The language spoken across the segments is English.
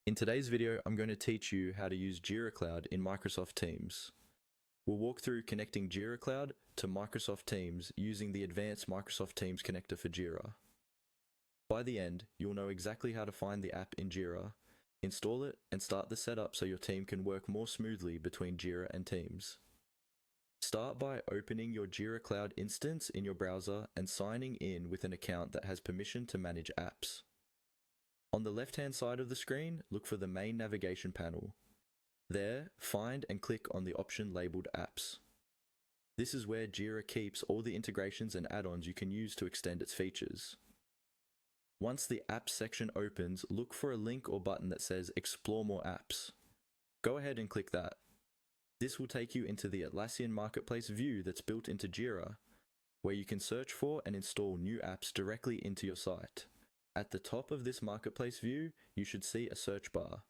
In today's video, I'm going to teach you how to use Jira Cloud in Microsoft Teams. We'll walk through connecting Jira Cloud to Microsoft Teams using the advanced Microsoft Teams connector for Jira. By the end, you'll know exactly how to find the app in Jira, install it, and start the setup so your team can work more smoothly between Jira and Teams. Start by opening your Jira Cloud instance in your browser and signing in with an account that has permission to manage apps. On the left-hand side of the screen, look for the main navigation panel. There, find and click on the option labeled Apps. This is where Jira keeps all the integrations and add-ons you can use to extend its features. Once the Apps section opens, look for a link or button that says Explore More Apps. Go ahead and click that. This will take you into the Atlassian Marketplace view that's built into Jira, where you can search for and install new apps directly into your site. At the top of this Marketplace view, you should see a search bar.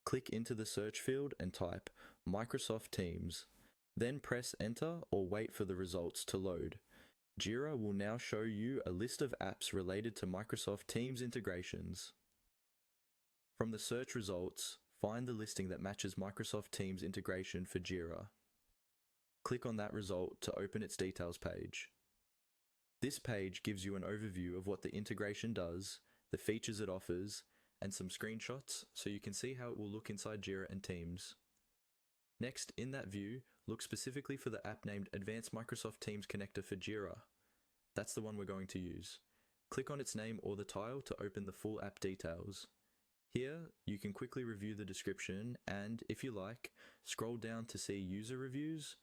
Click into the search field and type Microsoft Teams. Then press Enter or wait for the results to load. Jira will now show you a list of apps related to Microsoft Teams integrations. From the search results, find the listing that matches Microsoft Teams integration for Jira. Click on that result to open its details page. This page gives you an overview of what the integration does, the features it offers, and some screenshots so you can see how it will look inside Jira and Teams. Next, in that view, look specifically for the app named Advanced Microsoft Teams Connector for Jira. That's the one we're going to use. Click on its name or the tile to open the full app details. Here, you can quickly review the description and, if you like, scroll down to see user reviews,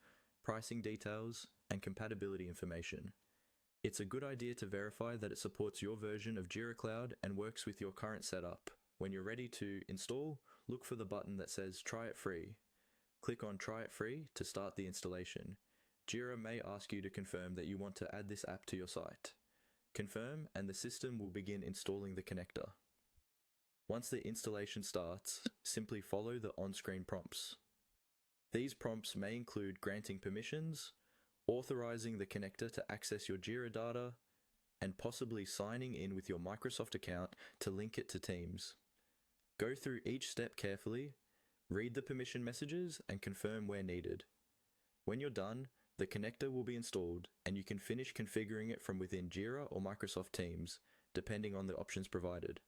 pricing details, and compatibility information. It's a good idea to verify that it supports your version of Jira Cloud and works with your current setup. When you're ready to install, look for the button that says Try it free. Click on Try it free to start the installation. Jira may ask you to confirm that you want to add this app to your site. Confirm and the system will begin installing the connector. Once the installation starts, simply follow the on-screen prompts. These prompts may include granting permissions, authorizing the connector to access your Jira data, and possibly signing in with your Microsoft account to link it to Teams. Go through each step carefully, read the permission messages, and confirm where needed. When you're done, the connector will be installed, and you can finish configuring it from within Jira or Microsoft Teams, depending on the options provided.